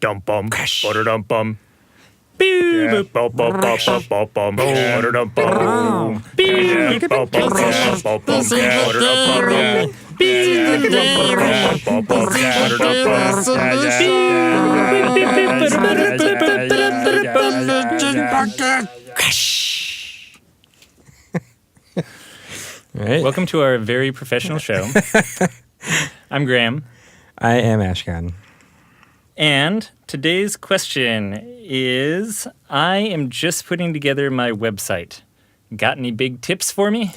Dum bum. Dum bum. Beep. Bum bum bum bum bum bum. Dum bum. Beep. Bum bum bum bum bum. Right. Welcome to our very professional show. I'm Graham. I am Ashkan. And today's question is, I am just putting together my website. Got any big tips for me?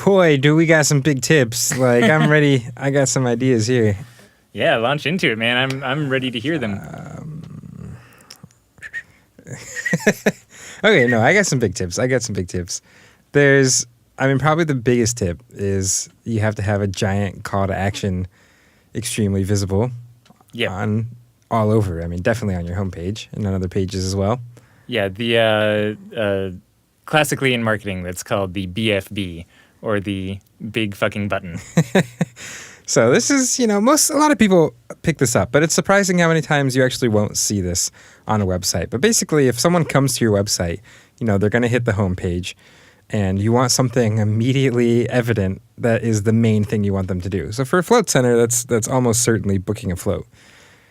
Boy, do we got some big tips. Like, I'm ready. I got some ideas here. Yeah, launch into it, man. I'm ready to hear them. Okay, no, I got some big tips. Probably the biggest tip is you have to have a giant call to action extremely visible on all over. Definitely on your homepage and on other pages as well. Yeah, the classically in marketing, that's called the BFB, or the big fucking button. So this is, a lot of people pick this up, but it's surprising how many times you actually won't see this on a website. But basically, if someone comes to your website, they're going to hit the homepage, and you want something immediately evident that is the main thing you want them to do. So for a float center, that's almost certainly booking a float.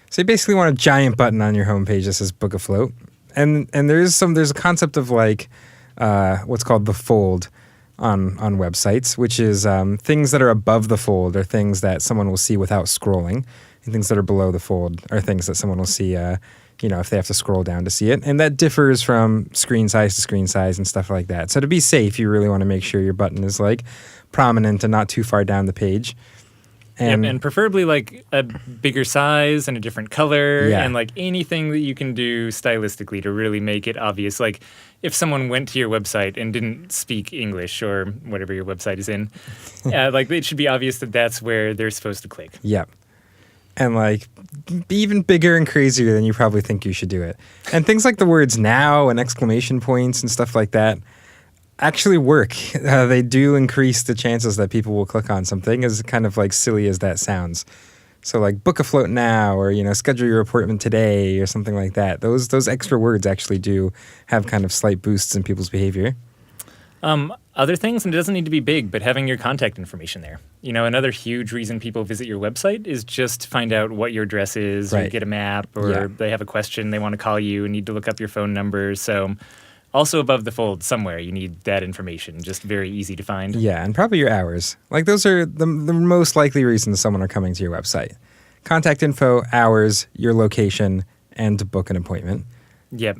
So you basically want a giant button on your homepage that says book a float. And there's a concept of like what's called the fold on websites, which is things that are above the fold are things that someone will see without scrolling, and things that are below the fold are things that someone will see if they have to scroll down to see it. And that differs from screen size to screen size and stuff like that. So to be safe, you really want to make sure your button is like prominent and not too far down the page. And preferably like a bigger size and a different color, and like anything that you can do stylistically to really make it obvious. Like if someone went to your website and didn't speak English or whatever your website is in, like it should be obvious that that's where they're supposed to click. Yep. And like be even bigger and crazier than you probably think you should do it. And things like the words now and exclamation points and stuff like that actually work. They do increase the chances that people will click on something, as kind of like silly as that sounds. So like book a float now, or schedule your appointment today, or something like that. Those extra words actually do have kind of slight boosts in people's behavior. Other things, and it doesn't need to be big, but having your contact information there. Another huge reason people visit your website is just to find out what your address is, or get a map, or they have a question, they want to call you and need to look up your phone number. So also above the fold somewhere, you need that information, just very easy to find. Yeah, and probably your hours. Like those are the most likely reasons someone are coming to your website. Contact info, hours, your location, and to book an appointment. Yep.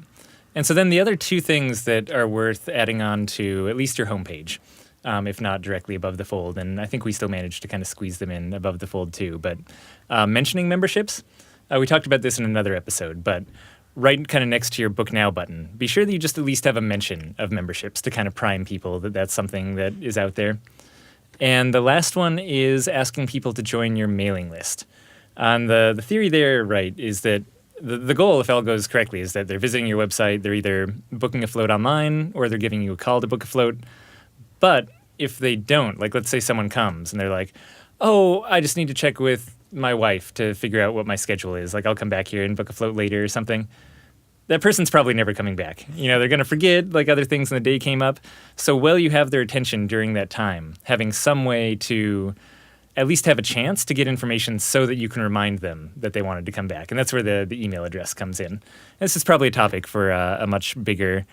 And so then the other two things that are worth adding on to at least your homepage, if not directly above the fold, and I think we still managed to kind of squeeze them in above the fold too, but mentioning memberships. We talked about this in another episode, but right kind of next to your Book Now button, be sure that you just at least have a mention of memberships to kind of prime people that that's something that is out there. And the last one is asking people to join your mailing list. And the theory there, right, is that the goal, if all goes correctly, is that they're visiting your website, they're either booking a float online or they're giving you a call to book a float. But if they don't, like let's say someone comes and they're like, oh, I just need to check with my wife to figure out what my schedule is. Like I'll come back here and book a float later or something. That person's probably never coming back. They're going to forget, like other things in the day came up. So while you have their attention during that time, having some way to at least have a chance to get information so that you can remind them that they wanted to come back. And that's where the email address comes in. And this is probably a topic for a much bigger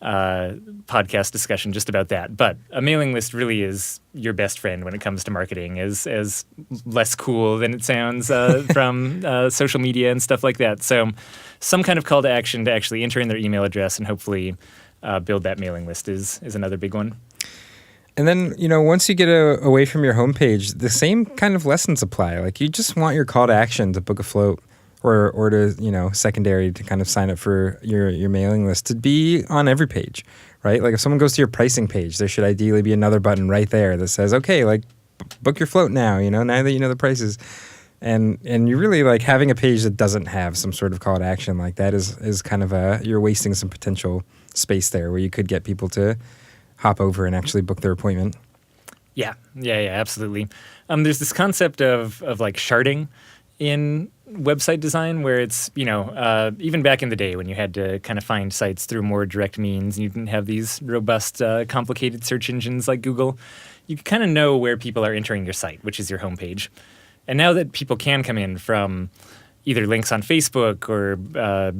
podcast discussion just about that. But a mailing list really is your best friend when it comes to marketing, as less cool than it sounds from social media and stuff like that. So some kind of call to action to actually enter in their email address and hopefully build that mailing list is another big one. And then, once you get away from your homepage, the same kind of lessons apply. Like you just want your call to action to book a float or to, secondary to kind of sign up for your mailing list to be on every page, right? Like if someone goes to your pricing page, there should ideally be another button right there that says, okay, like book your float now, now that you know the prices. And you really like having a page that doesn't have some sort of call to action like that is kind of you're wasting some potential space there where you could get people to hop over and actually book their appointment. Yeah, absolutely. There's this concept of like sharding in website design where it's, even back in the day when you had to kind of find sites through more direct means, and you didn't have these robust, complicated search engines like Google, you kind of know where people are entering your site, which is your homepage. And now that people can come in from either links on Facebook or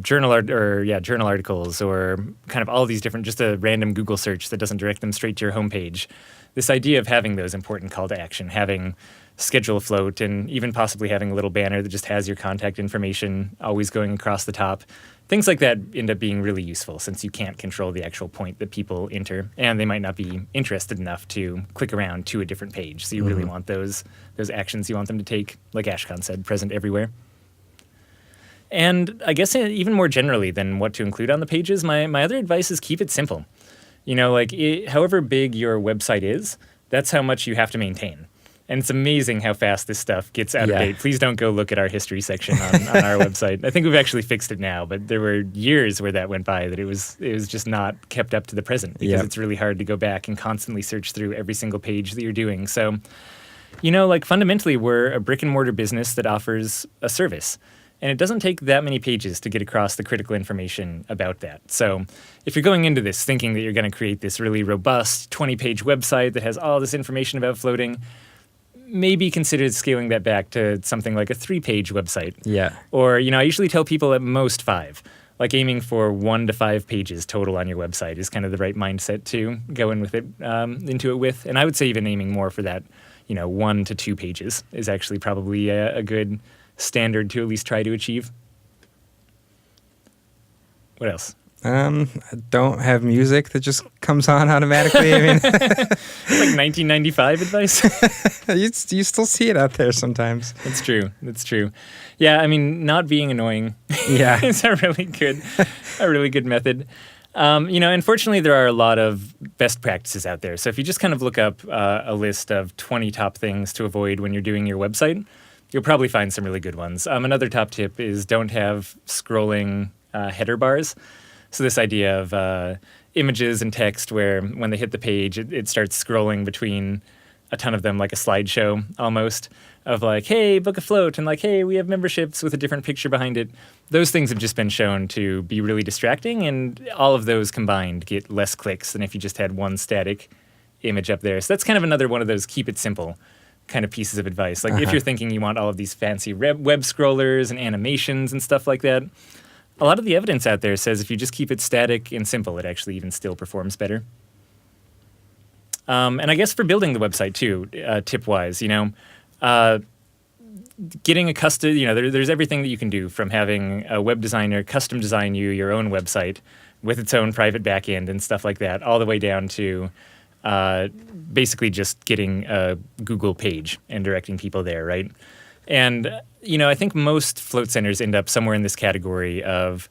journal articles or kind of all these different, just a random Google search that doesn't direct them straight to your homepage, this idea of having those important call to action, having schedule a float, and even possibly having a little banner that just has your contact information always going across the top. Things like that end up being really useful since you can't control the actual point that people enter, and they might not be interested enough to click around to a different page. So you really want those actions you want them to take, like Ashkan said, present everywhere. And I guess even more generally than what to include on the pages, my other advice is keep it simple. However big your website is, that's how much you have to maintain. And it's amazing how fast this stuff gets out of date. Please don't go look at our history section on our website. I think we've actually fixed it now, but there were years where that went by that it was just not kept up to the present because it's really hard to go back and constantly search through every single page that you're doing. So, fundamentally, we're a brick and mortar business that offers a service. And it doesn't take that many pages to get across the critical information about that. So if you're going into this thinking that you're going to create this really robust 20-page website that has all this information about floating, maybe consider scaling that back to something like a 3-page website. Yeah. Or, I usually tell people at most 5. Like aiming for 1 to 5 pages total on your website is kind of the right mindset to go in with it, into it with. And I would say even aiming more for that, 1 to 2 pages is actually probably a good standard to at least try to achieve. What else? I don't have music that just comes on automatically. I mean, like 1995 advice. you still see it out there sometimes. That's true. Yeah, I mean, not being annoying. Yeah, is a really good method. Unfortunately, there are a lot of best practices out there. So if you just kind of look up a list of 20 top things to avoid when you're doing your website, you'll probably find some really good ones. Another top tip is don't have scrolling header bars. So this idea of images and text where when they hit the page, it starts scrolling between a ton of them like a slideshow almost of like, hey, book a float, and like, hey, we have memberships with a different picture behind it. Those things have just been shown to be really distracting, and all of those combined get less clicks than if you just had one static image up there. So that's kind of another one of those keep it simple kind of pieces of advice. Like if you're thinking you want all of these fancy web scrollers and animations and stuff like that, a lot of the evidence out there says if you just keep it static and simple, it actually even still performs better. And I guess for building the website too, tip-wise, getting a custom, there's everything that you can do from having a web designer custom design you your own website with its own private backend and stuff like that, all the way down to basically just getting a Google page and directing people there, right? And, I think most float centers end up somewhere in this category of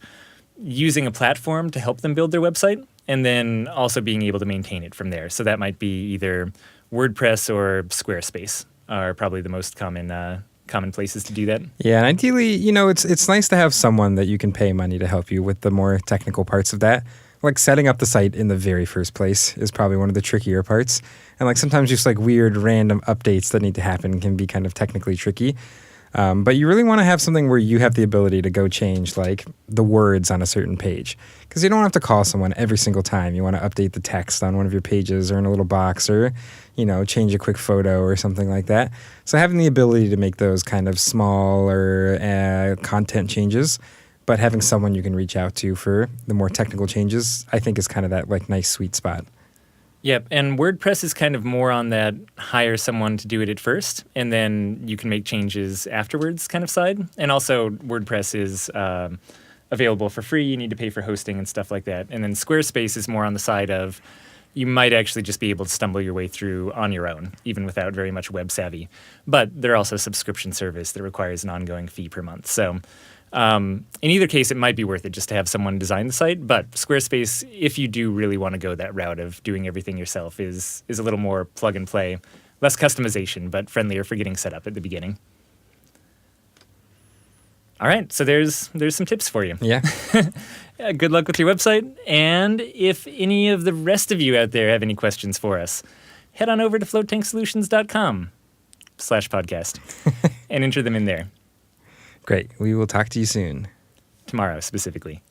using a platform to help them build their website and then also being able to maintain it from there. So that might be either WordPress or Squarespace are probably the most common places to do that. Yeah, and ideally, it's nice to have someone that you can pay money to help you with the more technical parts of that. Like setting up the site in the very first place is probably one of the trickier parts. And like sometimes just like weird random updates that need to happen can be kind of technically tricky. But you really want to have something where you have the ability to go change like the words on a certain page. Because you don't have to call someone every single time you want to update the text on one of your pages or in a little box or, change a quick photo or something like that. So having the ability to make those kind of small or content changes, but having someone you can reach out to for the more technical changes, I think is kind of that like nice sweet spot. Yep, and WordPress is kind of more on that hire someone to do it at first, and then you can make changes afterwards kind of side. And also WordPress is available for free. You need to pay for hosting and stuff like that. And then Squarespace is more on the side of you might actually just be able to stumble your way through on your own, even without very much web savvy. But they're also a subscription service that requires an ongoing fee per month. So in either case, it might be worth it just to have someone design the site. But Squarespace, if you do really want to go that route of doing everything yourself, is a little more plug and play, less customization, but friendlier for getting set up at the beginning. All right, so there's some tips for you. Yeah. Good luck with your website. And if any of the rest of you out there have any questions for us, head on over to floattanksolutions.com/podcast and enter them in there. Great. We will talk to you soon. Tomorrow, specifically.